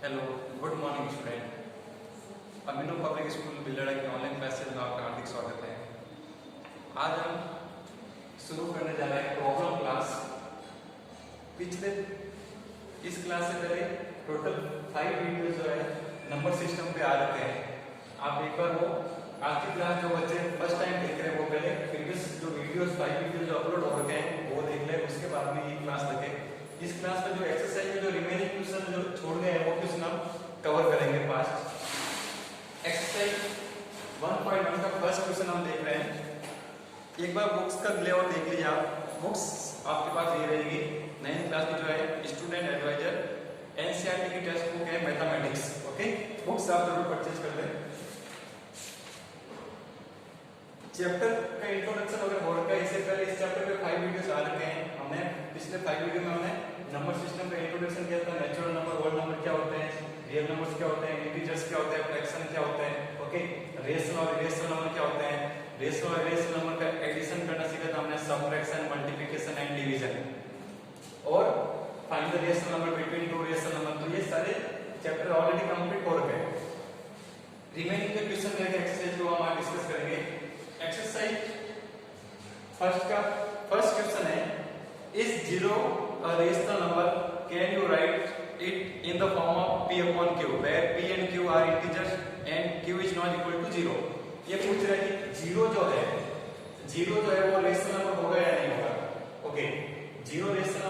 Hello, good morning student. Abhinav public school बिल्डरा की online classes में आपका हार्दिक स्वागत है। आज हम शुरू करने जा रहे हैं प्रॉब्लम क्लास। पिछले इस क्लास से पहले टोटल 5 वीडियोस जो है नंबर सिस्टम पे आ रखे हैं। आप एक बार वो आज की क्लास जो बच्चे फर्स्ट टाइम देख रहे हैं वो पहले प्रीवियस जो वीडियोस 5 वीडियोस जो अपलोड हो रखे हैं वो देख लें, उसके बाद में ये क्लास देखें। इस क्लास में जो एक्सरसाइज में जो रिमेनिंग क्वेश्चन जो छोड़ गए हैं वो क्वेश्चन हम कवर करेंगे फास्ट। एक्सरसाइज 1.1 का फर्स्ट क्वेश्चन हम देख रहे हैं। एक बार बुक्स का लेआउट देख लीजिए आप। बुक्स आपके पास ये रहेगी 9th क्लास की जो है स्टूडेंट एडवाइजर एनसीईआरटी की टेक्स्ट बुक है मैथमेटिक्स। ओके, बुक्स आप जरूर परचेज कर लें। चैप्टर का इंट्रोडक्शन अगर हो रखा है, इससे पहले इस चैप्टर पे 5 वीडियोस आ रखे हैं। हमने पिछले 5 वीडियो में हमने नंबर सिस्टम का इंट्रोडक्शन किया था। नेचुरल नंबर, होल नंबर क्या होते हैं, रियल नंबर्स क्या होते हैं, इंटीजर्स क्या होते हैं, फ्रैक्शन क्या होते हैं। ओके, रेशनल और इरेशनल नंबर क्या होते हैं, रेशनल और इरेशनल नंबर का एडिशन करना सीखा था हमने, सबट्रैक्शन, मल्टीप्लिकेशन एंड डिवीजन, और find the rational number between two rational number. तो ये सारे चैप्टर ऑलरेडी कंप्लीट हो रखे हैं। रिमेनिंग के क्वेश्चन रहेंगे एक्सरसाइज को हम आज डिस्कस करेंगे। एक्सरसाइज फर्स्ट क्वेश्चन है, is 0 a rational number? Can you write it in the form of p upon q where p and q are integers and q is not equal to 0? ये पूछ रहा है कि 0 जो है वो रेशनल नंबर होगा या नहीं होगा। ओके, 0 रेशनल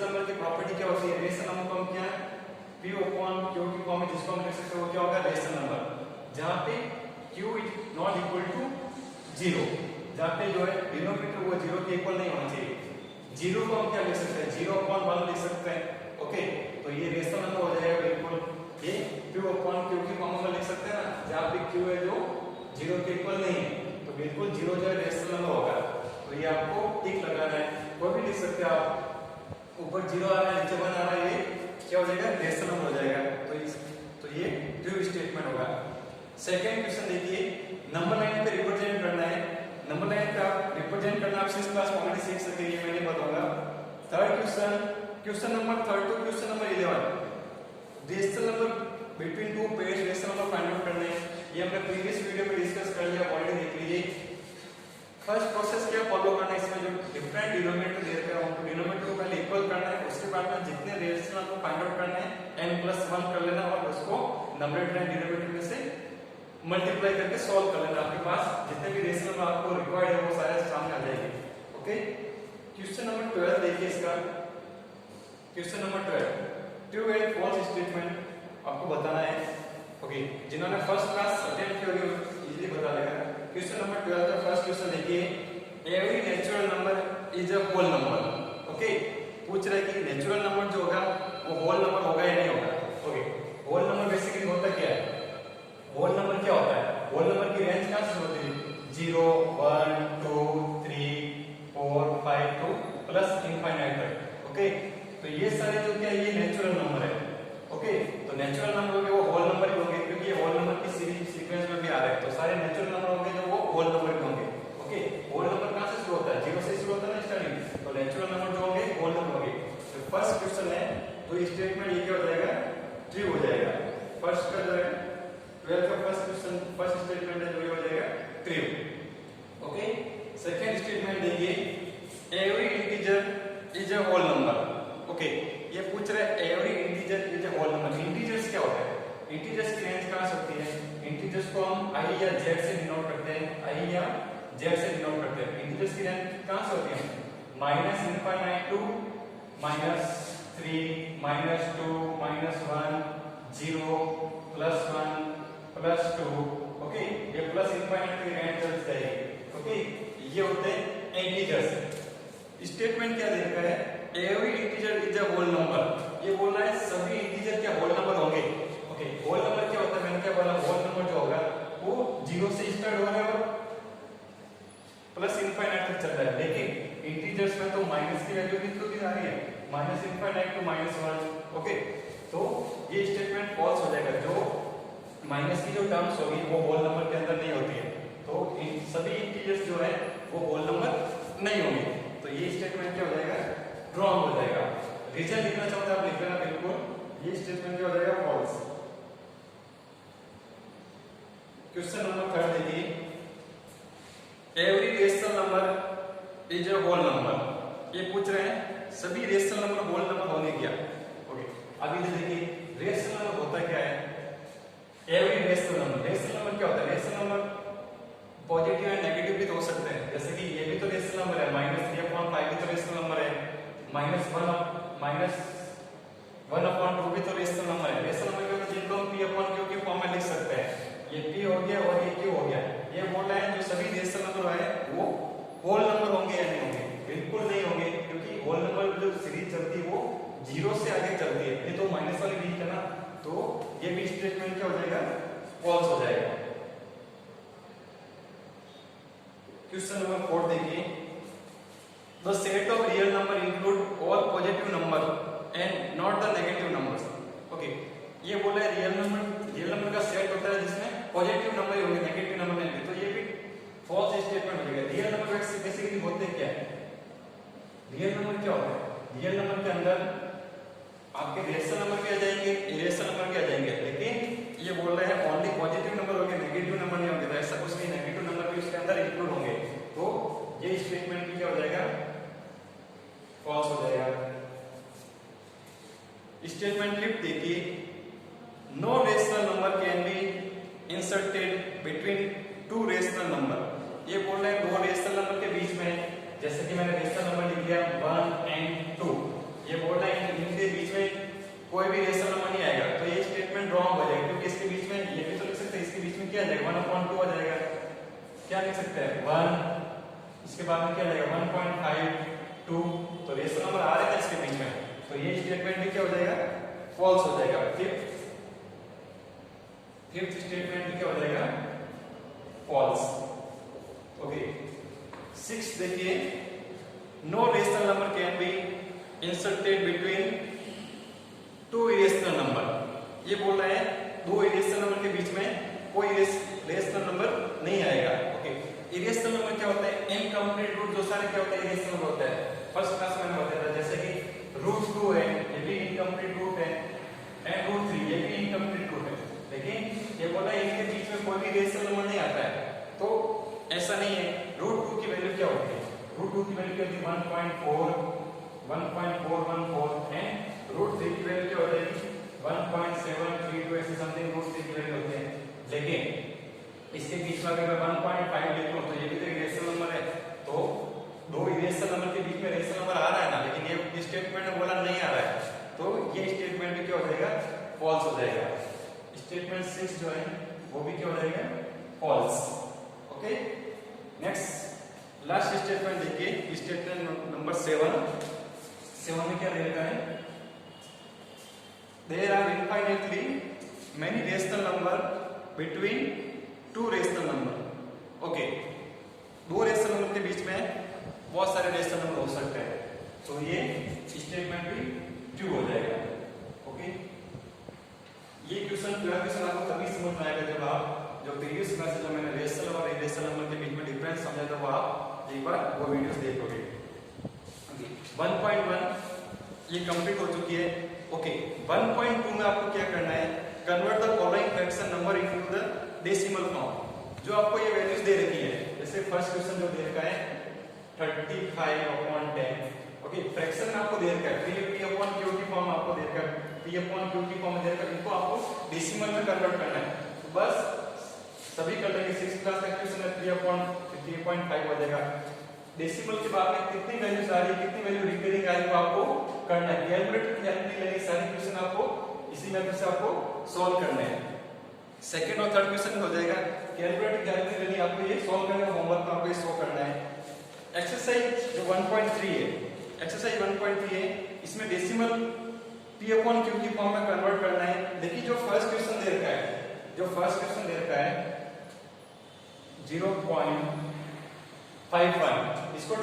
नंबर की प्रॉपर्टी क्या होती है? रेशनल नंबर को हम क्या p upon q की फॉर्म में जिसको हम लिख सकते हैं वो क्या होगा? Rational number. जहां पे q is not equal to 0, जहां पे जो है डिनोमिनेटर वो 0 के इक्वल नहीं होना चाहिए। 0 को हम क्या लिख सकते हैं? 0/1 लिख सकते हैं। ओके, तो ये रेशनल नंबर हो जाएगा बिल्कुल। ये q/q की फॉर्म में लिख सकते हैं ना, जहां पे q है जो 0 के इक्वल नहीं है, तो बिल्कुल 0 जो है रेशनल नंबर होगा। तो ये आपको टिक लगाना है। कोई भी लिख सकते हैं आप। ऊपर 0 आ रहा है, नीचे 1 आ रहा है, ये क्या हो जाएगा? रेशनल नंबर हो जाएगा। तो ये ट्रू स्टेटमेंट होगा। सेकंड क्वेश्चन देखिए, नंबर लाइन पे रिप्रेजेंट करना है। नंबर लाइन का रिप्रेजेंट करना आप इस क्लास में ऑलरेडी सीख सकते हैं, ये मैंने बताऊंगा। Third question number 3 to question number 11, rational number between two pairs rational number find out करना है। ये हमने प्रीवियस वीडियो में डिस्कस कर लिया, ऑलरेडी देख लीजिए। फर्स्ट प्रोसेस क्या फॉलो करना है, इसमें जो डिफरेंट डिनोमिनेटर दे रखा है उनको डिनोमिनेटर को पहले इक्वल करना है, उसके बाद में जितने रेशनल नंबर फाइंड आउट करना है n+1 कर लेना और उसको नंबरेटर एंड डिनोमिनेटर में से मल्टीप्लाई करके सॉल्व कर लेना। आपके पास जितने भी रेशनल नंबर आपको रिक्वायर्ड है वो सारे सामने आ जाएंगे। ओके, क्वेश्चन नंबर 12 देखिए इसका। Question number 12, true and false statement आपको बताना है। ओके, जिन्होंने फर्स्ट क्लास अटेंड की होगी इजीली बता देगा। क्वेश्चन नंबर 12 का फर्स्ट क्वेश्चन देखिए, every natural number is a whole number. Okay, पूछ रहा है कि नेचुरल नंबर जो होगा वो होल नंबर होगा या नहीं होगा। ओके, होल नंबर बेसिकली होता क्या है? होल नंबर क्या होता है? होल नंबर की रेंज कहां से होती है? 0, 1, 2, 3, 4, 5 टू प्लस इनफाइनाइट तक। ओके, तो ये सारे जो क्या है ये नेचुरल नंबर है। ओके, तो नेचुरल नंबर होंगे वो होल नंबर ही होंगे, क्योंकि ये होल नंबर की सीरीज सीक्वेंस में भी आ रहा है। तो सारे नेचुरल नंबर होंगे जो वो होल नंबर के होंगे। ओके, होल नंबर कहां से शुरू होता है? 0 से शुरू होता है ना स्टार्टिंग। तो नेचुरल नंबर जो होंगे होल नंबर होंगे। तो फर्स्ट क्वेश्चन है तो स्टेटमेंट ये क्या हो जाएगा? ट्रू हो जाएगा। फर्स्ट का जो है 12 का फर्स्ट स्टेटमेंट है जो ये हो जाएगा ट्रू। ओके, सेकंड स्टेटमेंट देखिए, every integer is a whole number. Okay, ये पूछ रहा है every integer is a whole number. Integers क्या होता है? इंटीजर्स की रेंज कहां से होती है? इंटीजर्स को हम i या z से डिनोट करते हैं, i या z से डिनोट करते हैं। इंटीजर्स की रेंज कहां से होती है? -∞ टू -3, -2, -1, 0, +1, +2। ओके, ये प्लस इनफाइनाइट की रेंज चल जाएगी। ओके, ये होते हैं इंटीजर्स। स्टेटमेंट क्या दे रखा है? Every integer is a whole number. ये बोल रहा है सभी इंटीजर क्या होल नंबर होंगे। ओके, होल नंबर क्या होता है? मैंने क्या बोला? होल नंबर जो होगा वो 0 से स्टार्ट होगा और प्लस इनफाइनाइट तक चल रहा है। लेकिन इंटीजर्स में तो माइनस की वैल्यू भी तो आ रही है, -∞ टू -1। ओके, तो ये स्टेटमेंट फॉल्स हो जाएगा। जो माइनस की जो टर्म्स होगी वो होल नंबर के अंदर नहीं होती है, तो सभी इंटीजर्स जो है वो होल नंबर नहीं होंगे। तो ये स्टेटमेंट क्या हो जाएगा? रॉन्ग हो जाएगा। रीजन लिखना चाहते हैं आप लिख लेना बिल्कुल। ये स्टेटमेंट क्या हो जाएगा? क्वेश्चन नंबर 3 देखिए, every rational number is a whole number. ये पूछ रहे हैं सभी रेशनल नंबर होल नंबर होने क्या। ओके, अभी देखिए रेशनल नंबर होता क्या है। एवरी रेशनल नंबर क्या होता है? Rational number positive and negative भी तो हो सकते हैं, जैसे कि ये भी तो रेशनल नंबर है, -3/5 भी तो रेशनल नंबर है, -1/2 भी तो रेशनल नंबर है। रेशनल नंबर क्या होता है? जिनको हम p/q की फॉर्म में लिख सकते हैं। ये p हो गया और ये q हो गया। ये बोल रहा है जो सभी रेशनल नंबर है वो होल नंबर होंगे या नहीं होंगे? बिल्कुल नहीं होंगे, क्योंकि होल नंबर जो सीरीज चलती है वो 0 से आगे चलती है। ये तो माइनस वाली रीत है ना, तो ये भी स्टेटमेंट क्या हो जाएगा? फॉल्स हो जाएगा। क्वेश्चन नंबर 4 देखिए, the set of real number include all positive number and not the negative numbers. Okay, ये बोला है रियल नंबर का सेट होता है जिसमें पॉजिटिव नंबर ही होंगे, नेगेटिव नंबर नहीं होंगे, तो ये भी फॉल्स स्टेटमेंट हो जाएगा। रियल नंबर बेसिकली होते क्या है? रियल नंबर क्या होता है? रियल नंबर के अंदर आपके रेशनल नंबर भी आ जाएंगे, इरेशनल नंबर भी आ जाएंगे, लेकिन ये बोल रहे हैं ओनली पॉजिटिव नंबर होंगे, नेगेटिव नंबर नहीं होंगे। तो ऐसा कुछ नहीं, नेगेटिव नंबर भी उसके अंदर इंक्लूड होंगे, तो ये स्टेटमेंट भी क्या हो जाएगा? फॉल्स हो जाएगा। स्टेटमेंट 5 देखिए, no rational number can be inserted between two rational number. ये बोल रहे हैं दो रेशनल नंबर के बीच में, जैसे कि मैंने रेशनल नंबर लिख दिया 1 and 2, ये बोल रहा है इनके बीच में कोई भी रेशनल नंबर नहीं आएगा, तो ये स्टेटमेंट रॉन्ग हो जाएगा, क्योंकि इसके बीच में ये भी तो लिख सकते हैं, इसके बीच में क्या आ जाएगा? 1/2 आ जाएगा। क्या लिख सकते हैं? 1, इसके बाद में क्या आ जाएगा? 1.5, 2, तो रेशनल नंबर आ रहे हैं इसके बीच में, तो ये स्टेटमेंट भी क्या हो जाएगा? फॉल्स हो जाएगा। फिफ्थ स्टेटमेंट भी क्या हो जाएगा? फॉल्स। ओके, 6 देखिए, no rational number can be inserted between two irrational number. ये बोल रहा है दो इरेशनल नंबर के बीच में कोई रेशनल नंबर नहीं आएगा। ओके, इरेशनल नंबर क्या होता है? इनकम्प्लीट रूट, जो सारे क्या होता है? इरेशनल नंबर होता है। फर्स्ट क्लास में बताया था, जैसे कि √2 है, ये भी इनकम्प्लीट रूट है, एंड √3 ये भी इनकम्प्लीट रूट है, लेकिन ये बोला इनके बीच में कोई भी रेशनल नंबर नहीं आता है, तो ऐसा नहीं है। √2 की वैल्यू क्या होती है? √2 की वैल्यू क्या होती है? 1.414 एंड √3 की वैल्यू क्या हो जाएगी? 1.732, ऐसे समथिंग √3 की वैल्यू होती है। लेकिन इसके बीच में अगर मैं 1.5 लिख लूं तो ये भी तो रेशनल नंबर है, तो दो इरेशनल नंबर के बीच में रेशनल नंबर आ रहा है ना, लेकिन ये स्टेटमेंट में बोला नहीं आ रहा है, तो ये स्टेटमेंट भी क्या हो जाएगा? फॉल्स हो जाएगा। स्टेटमेंट 6 जो है वो भी क्या हो जाएगा? False. Okay, next last statement देखिए, स्टेटमेंट नंबर 7 में क्या दे रखा है? There are infinitely many rational number between two rational number. Okay, दो रेशनल नंबर के बीच में बहुत सारे रेशनल नंबर हो सकते हैं, तो ये स्टेटमेंट भी ट्रू हो जाएगा। ओके, ये क्वेश्चन आपको तभी समझ में आएगा जब आप जो प्रीवियस क्लास में जो मैंने रेशनल और इरेशनल नंबर के बीच में डिफरेंस समझा था, वो आप एक बार वो वीडियोस देखोगे। 1.1 ये कंप्लीट हो चुकी है। ओके, 1.2 में आपको क्या करना है? Convert the following fraction number into the decimal form. जो आपको ये वैल्यूज दे रखी है, जैसे फर्स्ट क्वेश्चन जो दे रखा है 35/10। ओके, फ्रैक्शन में आपको दे रखा है p/q की फॉर्म आपको दे रखा है, p/q की फॉर्म में दे रखा है, इनको आपको डेसिमल में कन्वर्ट करना है। तो बस सभी कर लेंगे। 6 क्लास का क्वेश्चन है 3.5 हो जाएगा। डेसिमल के बाद में कितनी वैल्यूज आ रही है, कितनी वैल्यू रिकरिंग आ रही है, वो आपको करना है। कैलकुलेटर की हेल्प नहीं लेनी, सारे क्वेश्चन आपको इसी मेथड से आपको सॉल्व करने हैं। सेकंड और थर्ड क्वेश्चन हो जाएगा, कैलकुलेटर की हेल्प नहीं लेनी, आपको ये सॉल्व करना है, होमवर्क में आपको ये शो करना है। एक्सरसाइज जो 1.3 है, एक्सरसाइज 1.3 है, इसमें डेसिमल p/q की फॉर्म में कन्वर्ट करना है। देखिए जो फर्स्ट क्वेश्चन दे रखा है, 0.51, इसको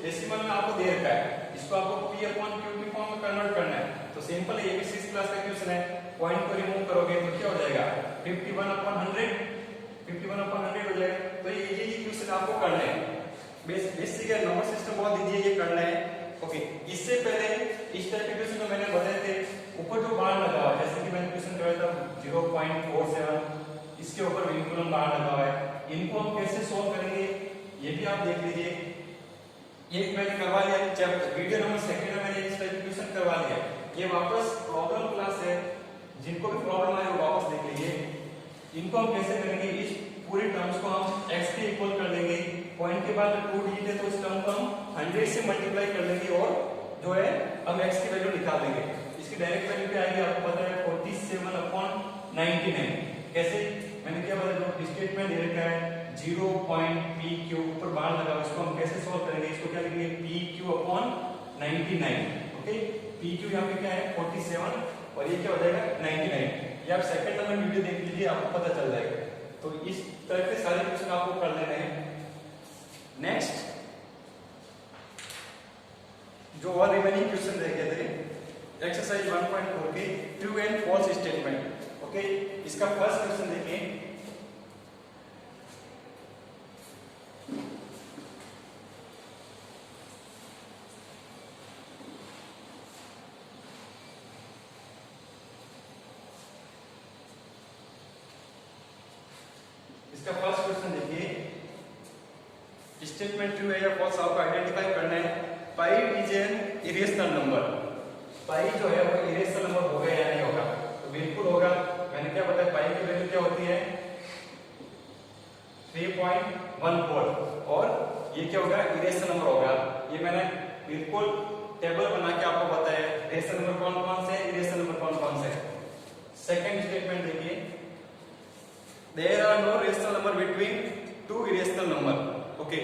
डेसिमल में आपको दे रखा है, इसको आपको p/q की फॉर्म में कन्वर्ट करना है। तो सिंपल है, ये भी 6 क्लास का क्वेश्चन है। पॉइंट को रिमूव करोगे तो क्या हो जाएगा? 51/100 हो जाएगा। तो ये क्वेश्चन आपको करना है। बेसिक है, नंबर सिस्टम बहुत दीजिए, ये करना है। ओके, इससे पहले इस टाइप के क्वेश्चन जो मैंने बताए थे, ऊपर जो बार लगा हुआ, जैसे कि मैंने क्वेश्चन कराया था 0.47, इसके ऊपर बिल्कुल प्रॉब्लम बाहर लगा हुआ है, इनको हम कैसे सोल्व करेंगे ये भी आप देख लीजिए। एक मैंने करवा लिया चैप्टर वीडियो नंबर 2 में मैंने इस क्वेश्चन करवा लिया, ये वापस प्रॉब्लम क्लास है, जिनको भी प्रॉब्लम आए वो वापस देख लीजिए। इनको हम कैसे करेंगे, इस पूरे टर्म्स को हम x के इक्वल कर देंगे, पॉइंट के बाद 2 डिजिट है तो इस टर्म को हम 100 से मल्टीप्लाई कर देंगे और जो है हम x की वैल्यू निकाल देंगे। इसकी डायरेक्ट वैल्यू क्या आएगी आपको पता है 47/99। कैसे, मैंने क्या बताया, जो स्टेटमेंट दे रखा है 0.pq ऊपर बाहर लगा, इसको हम कैसे सॉल्व करेंगे, इसको क्या लिखेंगे pq/99। ओके, pq यहाँ पे क्या है 47 और ये क्या हो जाएगा 99। ये आप सेकंड नंबर वीडियो देख लीजिए, आपको पता चल जाएगा। तो इस तरह के सारे क्वेश्चन आपको कर लेने हैं। नेक्स्ट जो और रिमेनिंग क्वेश्चन रह गए थे एक्सरसाइज 1.4 के true and false statement. Okay, इसका फर्स्ट क्वेश्चन देखिए, इसका फर्स्ट क्वेश्चन देखिए, स्टेटमेंट ट्रू है या फॉल्स आपको आइडेंटिफाई करना है। Pi is an irrational number, pi जो है वो इरेशनल नंबर होगा या नहीं होगा, तो बिल्कुल होगा। मैंने क्या बताया, पाई की वैल्यू क्या होती है 3.14 और ये क्या होगा इरेशनल नंबर होगा। ये मैंने बिल्कुल टेबल बना के आपको बताया इरेशनल नंबर कौन कौन से, इरेशनल नंबर कौन कौन से। सेकंड स्टेटमेंट देखिए, there are no rational number between two irrational number. Okay,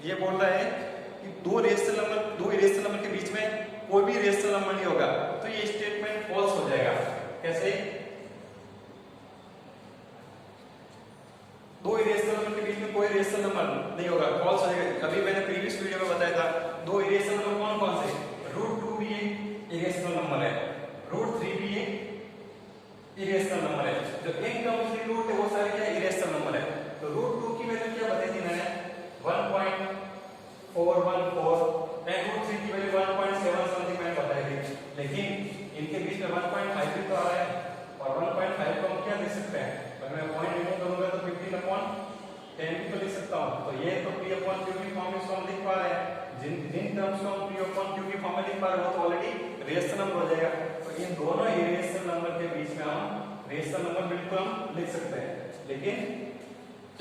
ये बोल रहा है कि दो इरेशनल नंबर के बीच में कोई भी रेशनल नंबर नहीं होगा, तो ये स्टेटमेंट फॉल्स हो जाएगा। कैसे, दो इरेशनल नंबर के बीच में कोई रेशनल नंबर नहीं होगा, फॉल्स हो जाएगा। अभी मैंने प्रीवियस वीडियो में बताया था दो इरेशनल नंबर कौन कौन से, √2 भी एक इरेशनल नंबर है, √3 भी एक इरेशनल नंबर है, जो इनकम्प्लीट रूट है वो सारे क्या इरेशनल नंबर है। तो √2 की वैल्यू क्या बताई थी मैंने 1.414 एंड √3 की वैल्यू 1.7 समथिंग मैंने बताई थी, लेकिन इनके बीच में 1.5 भी तो आ रहा है और 1.5 को हम क्या लिख सकते हैं, अगर मैं पॉइंट रिमूव करूंगा तो 15/10 भी तो लिख सकता हूं। तो ये तो p/q की फॉर्म में इसको हम लिख पा रहे हैं, जिन टर्म्स को हम p/q की फॉर्म में लिख पा रहे हैं वो तो ऑलरेडी रेशनल नंबर हो जाएगा। तो इन दोनों इरेशनल नंबर के बीच में हम रेशनल नंबर बिल्कुल हम लिख सकते हैं, लेकिन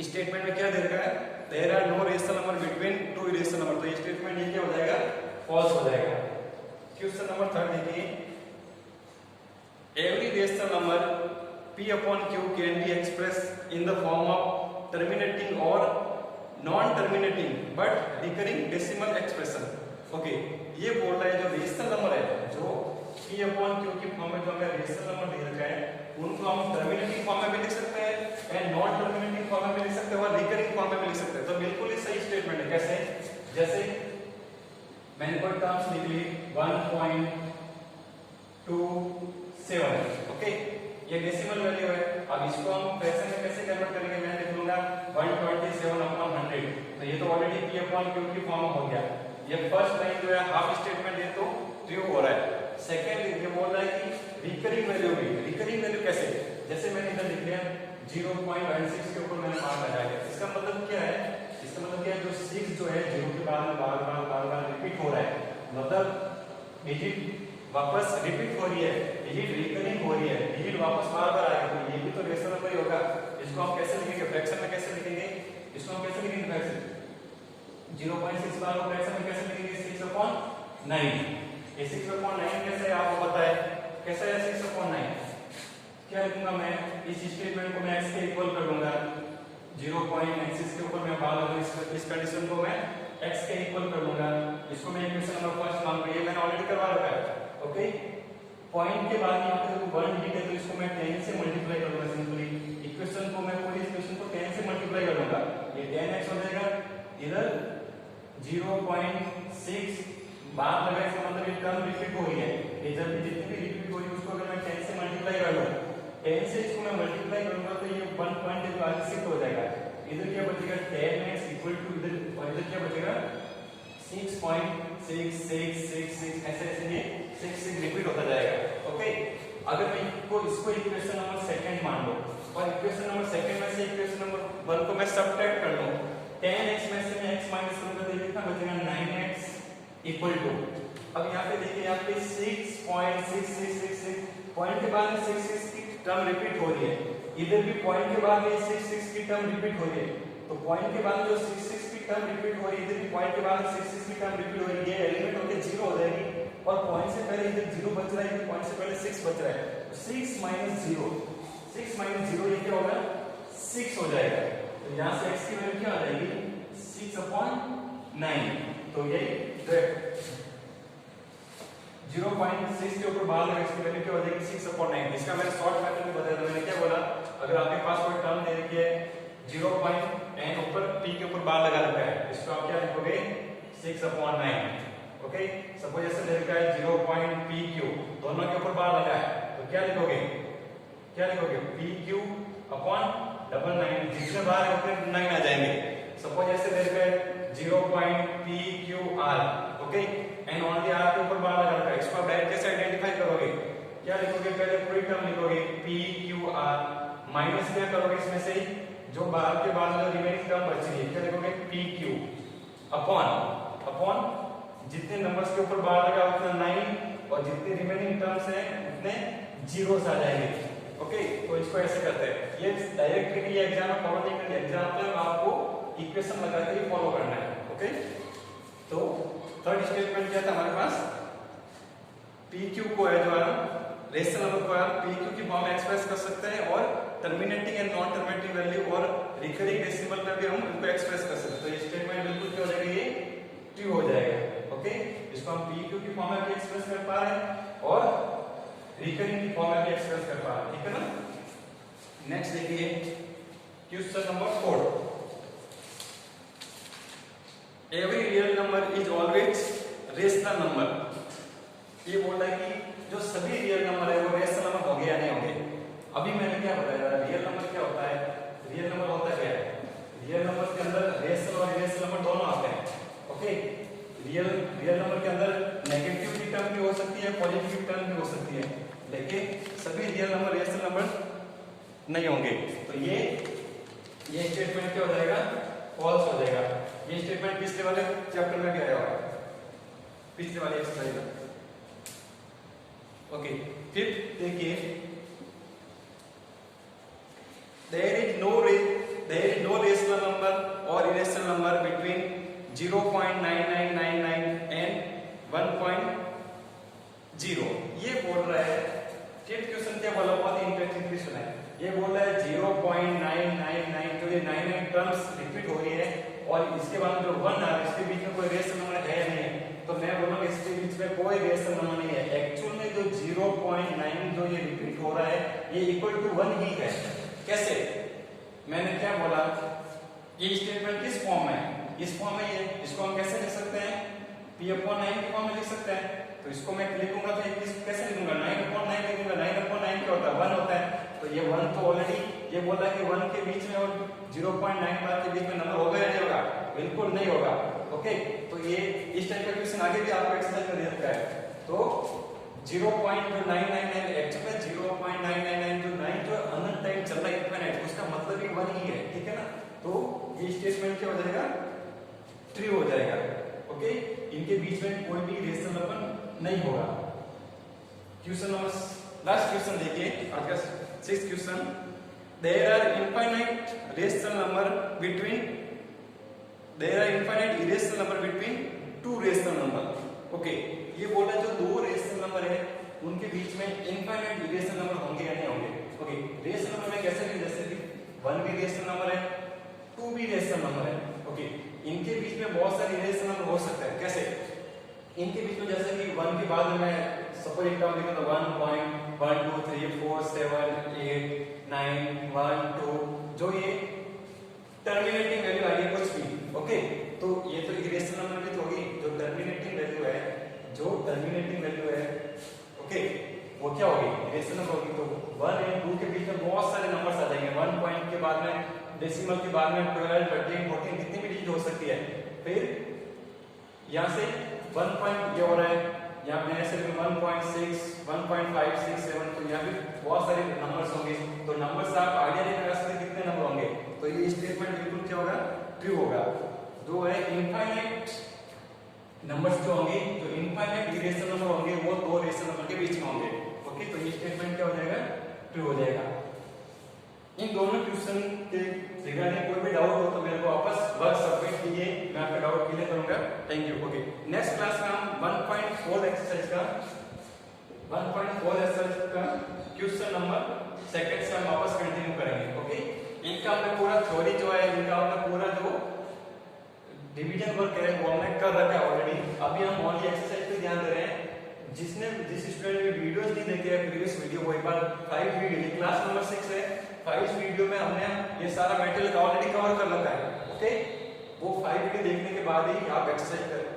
स्टेटमेंट में क्या दे रखा है, there are no rational number between two irrational number, तो ये स्टेटमेंट ये क्या हो जाएगा फॉल्स हो जाएगा। क्वेश्चन नंबर 3 देखिए, every rational number p/q can be express in the form of terminating और non terminating but recurring decimal expression. Okay, ये बोल रहा है जो रेशनल नंबर है, जो p/q की फॉर्म में जो हमें रेशनल नंबर दे रखा है, उनको हम टर्मिनेटिंग फॉर्म में भी लिख सकते हैं एंड नॉन टर्मिनेटिंग फॉर्म में भी लिख सकते हैं और रिकरिंग फॉर्म में भी लिख सकते हैं। तो बिल्कुल ही सही स्टेटमेंट है। कैसे, जैसे मैंने कोई टर्म्स लिख ली 1.27, ओके, ये डेसिमल वैल्यू है। अब इसको हम फ्रैक्शन में कैसे कन्वर्ट करेंगे, मैं लिख लूंगा 127/100, तो ये तो ऑलरेडी p/q की फॉर्म हो गया। ये फर्स्ट लाइन जो है हाफ स्टेटमेंट है तो ट्रू हो रहा है। सेकंड ये बोल रहा है कि रिकरिंग वैल्यू भी, रिकरिंग वैल्यू कैसे, जैसे मैंने इधर लिख लिया 0.16 के ऊपर मैंने मान लगाया, इसका मतलब क्या है, इसका मतलब क्या है, जो 6 जो है 0 के बाद में बार-बार रिपीट हो रहा है, मतलब डिजिट वापस रिपीट हो रही है, डिजिट रिकरिंग हो रही है, डिजिट वापस बार-बार आएगा, तो ये भी तो रेशनल नंबर ही होगा। इसको हम कैसे लिखेंगे, फ्रैक्शन में कैसे लिखेंगे, इसको हम कैसे लिखेंगे फ्रैक्शन, 0.6 बार फ्रैक्शन में कैसे लिखेंगे 6/9। ये 6/9 कैसे है आपको पता है, कैसे है 6/9, क्या लिखूंगा मैं, इस स्टेटमेंट को मैं x के इक्वल कर लूंगा, 0.96 के ऊपर मैं बाहर लूंगा, इस कंडीशन को मैं x के इक्वल कर लूंगा, इसको मैं इक्वेशन नंबर फर्स्ट मान लूंगा, ये मैंने ऑलरेडी करवा रखा है। ओके, पॉइंट के बाद यहाँ पे 1 डिजिट है तो इसको मैं 10 से मल्टीप्लाई करूंगा, सिंपली इक्वेशन को मैं पूरी इक्वेशन को 10 से मल्टीप्लाई कर लूंगा, ये 10x हो जाएगा, इधर 0.6 बात लगा, इसका मतलब ये टर्म रिपीट हो रही है, ये जब भी जितनी भी रिपीट हो रही है उसको अगर मैं 10 से मल्टीप्लाई कर लूं, 10 से इसको मैं मल्टीप्लाई करूंगा तो ये 1 पॉइंट शिफ्ट हो जाएगा, इधर क्या बचेगा 10x इक्वल टू इधर, और इधर क्या बचेगा 6.6666, ऐसे ऐसे ये 6 रिपीट होता जाएगा। ओके, अगर मैं इसको इक्वेशन नंबर सेकंड मान लो, और इक्वेशन नंबर सेकंड में से इक्वेशन नंबर 1 को मैं सब्ट्रैक्ट कर लूं, 10x में से मैं x माइनस करूंगा तो ये कितना बचेगा 9x इक्वल टू, अब यहाँ पे देखिए यहाँ पे 6.6666 पॉइंट के बाद में 66 की टर्म रिपीट हो रही है, इधर भी पॉइंट के बाद में 66 की टर्म रिपीट हो रही है, तो पॉइंट के बाद जो 66 की टर्म रिपीट हो रही है, इधर भी पॉइंट के बाद 66 की टर्म रिपीट हो रही है, ये एलिमेंट होके 0 हो जाएगी और पॉइंट से पहले इधर 0 बच रहा है, इधर पॉइंट से पहले 6 बच रहा है, तो 6 माइनस 0, 6 माइनस 0 ये क्या होगा 6 हो जाएगा, तो यहाँ से x की वैल्यू क्या आ जाएगी 6/9, तो ये 0.6 के ऊपर बाहर लगा इसकी वैल्यू क्या हो जाएगी 6/9। इसका मैंने शॉर्ट मेथड में बताया था, मैंने क्या बोला, अगर आपके पास कोई टर्म दे रखी है 0.n ऊपर p के ऊपर बार लगा रखा है, इसको आप क्या लिखोगे 6/9, ओके। सपोज ऐसे दे रखा है 0.pq, दोनों के ऊपर बार लगा है, तो क्या लिखोगे pq/9, जितने बार है उतने 9 आ जाएंगे। सपोज ऐसे दे रखा है 0.pqr, okay, and only r के ऊपर बार लगा रखा है, इसको आप डायरेक्ट कैसे आइडेंटिफाई करोगे, क्या लिखोगे, पहले पूरी टर्म लिखोगे pqr, माइनस क्या करोगे इसमें से जो बार के बाद में रिमेनिंग टर्म बच रही है, क्या लिखोगे pq अपॉन जितने नंबर्स के ऊपर बार लगा उतना 9 और जितने रिमेनिंग टर्म्स हैं उतने जीरोस आ जाएंगे, ओके। तो इसको ऐसे करते हैं, ये डायरेक्टली ये एग्जाम में फॉलो नहीं करना, एग्जाम में आपको इक्वेशन लगा के ही फॉलो करना है, ओके। तो थर्ड स्टेटमेंट क्या था हमारे पास, PQ को है जो है रेशनल नंबर को आप PQ की फॉर्म में एक्सप्रेस कर सकते हैं और terminating and non terminating value और रिकरिंग डेसिमल में भी हम इनको एक्सप्रेस कर सकते हैं, तो ये स्टेटमेंट बिल्कुल क्या हो जाएगा, ये ट्रू हो जाएगा, ओके। इसको हम PQ की फॉर्म में भी एक्सप्रेस कर पा रहे हैं और रिकरिंग की फॉर्म में भी एक्सप्रेस कर पा रहे हैं, ठीक है ना। नेक्स्ट देखिए question number 4, every real number is always rational number, ये बोल रहा है कि जो सभी रियल नंबर है वो रेशनल नंबर हो गए या नहीं होंगे। अभी मैंने क्या बताया, रियल नंबर क्या होता है, रियल नंबर होता क्या है, रियल नंबर के अंदर रेशनल और इरेशनल नंबर दोनों आते हैं, ओके। रियल नंबर के अंदर नेगेटिव की टर्म भी हो सकती है, पॉजिटिव टर्म भी हो सकती है, लेकिन सभी रियल नंबर रेशनल नंबर नहीं होंगे, तो ये स्टेटमेंट क्या हो जाएगा, फॉल्स हो जाएगा। ये स्टेटमेंट पिछले वाले चैप्टर में भी आया हुआ है, पिछले वाले एक्सरसाइज में, ओके। फिर देखिए there is no rational number or irrational number between 0.9999 and 1.0, ये बोल रहा है, टेट क्वेश्चन क्या बोला, बहुत इंटरेस्टिंग क्वेश्चन है, ये बोल रहा है 0.999 जो ये 99 टर्म्स रिपीट हो रही है और इसके बाद जो 1 आ रहा है इसके बीच में कोई रेशनल नंबर है नहीं है, तो मैं बोलूंगा इसके बीच में कोई रेशनल नंबर नहीं है। एक्चुअल में जो 0.9 जो ये रिपीट हो रहा है ये इक्वल टू 1 ही है। कैसे, मैंने क्या बोला, ये स्टेटमेंट किस फॉर्म में है, इस फॉर्म में है, इसको हम कैसे लिख सकते हैं, p/9 के फॉर्म में लिख सकते हैं, तो इसको मैं लिखूंगा तो कैसे लिखूंगा, 9/9 लिखूंगा, 9/9 क्या होता है 1 होता है, तो ये 1 तो ऑलरेडी ये बोला कि 1 के बीच में और 0.95 के बीच में नंबर होगा या नहीं होगा, बिल्कुल नहीं होगा, ओके। तो ये इस टाइप का क्वेश्चन आगे भी आपको एक्सरसाइज में दे रखा है, तो 0.999 एक्चुअल में 0.999 जो 9 जो अनंत टाइम चल रहा है इनफिनिट, उसका मतलब ही 1 ही है, ठीक है ना। तो ये स्टेटमेंट क्या हो जाएगा, ट्रू हो जाएगा, ओके। इनके बीच में कोई भी रेशनल नंबर नहीं होगा। क्वेश्चन नंबर लास्ट क्वेश्चन देखिए आज का 6th question, there are infinite irrational number between two rational number, okay. ये बोला जो दो रेशनल नंबर है उनके बीच में इनफाइनाइट रेशनल नंबर होंगे या नहीं होंगे, ओके। रेशनल नंबर में कैसे लिखें, जैसे कि 1 भी रेशनल नंबर है, 2 भी रेशनल नंबर है, ओके। इनके बीच में बहुत सारे रेशनल नंबर हो सकते हैं, कैसे, इनके बीच में जैसे कि 1 के बाद में सपोज एक टर्म लिखा तो 1.12347 8 9 1 2, जो ये टर्मिनेटिंग वैल्यू आ रही है कुछ भी, ओके। तो ये तो इरेशनल नंबर की होगी, जो टर्मिनेटिंग वैल्यू है, ओके, वो क्या होगी, इरेशनल होगी। तो 1 और 2 के बीच में बहुत सारे नंबर्स आ जाएंगे, 1 पॉइंट के बाद में डेसिमल के बाद में 12 13 14 कितनी भी डिजिट हो सकती है। फिर यहाँ से 1 पॉइंट ये हो रहा है, यहाँ पे ऐसे 1.6, 1.5, 6, 7, तो यहाँ पे बहुत सारे नंबर्स होंगे, तो नंबर्स आप आइडिया नहीं लगा सकते कितने नंबर होंगे, तो ये स्टेटमेंट बिल्कुल क्या होगा, ट्रू होगा। दो है इनफाइनाइट नंबर्स जो होंगे, जो इनफाइनाइट इरेशनल नंबर होंगे वो दो रेशनल नंबर के बीच में होंगे। ओके, तो ये स्टेटमेंट क्या हो जाएगा, ट्रू हो जाएगा। इन दोनों क्वेश्चन के रिगार्डिंग कोई भी डाउट हो तो मेरे को वापस वर्क सबमिट कीजिए, मैं आपका डाउट क्लियर करूंगा। Thank you. Okay, next class में हम 1.4 एक्सरसाइज का 1.4 एक्सरसाइज का क्वेश्चन नंबर सेकंड से हम वापस कंटिन्यू करेंगे। ओके, इनका हमने पूरा थ्योरी जो है, इनका हमने पूरा जो डिवीजन वर्क है वो हमने कर रखा है ऑलरेडी। अभी हम ओनली एक्सरसाइज पे ध्यान दे रहे हैं। जिस स्टूडेंट ने वीडियोस नहीं देखे हैं प्रीवियस वीडियो, वो एक बार 5 वीडियो, क्लास नंबर 6 है, 5 वीडियो में हमने ये सारा मटेरियल ऑलरेडी कवर कर रखा है। ओके, वो 5 वीडियो देखने के बाद ही आप एक्सरसाइज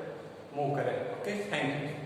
मूव करें। Okay, thank you.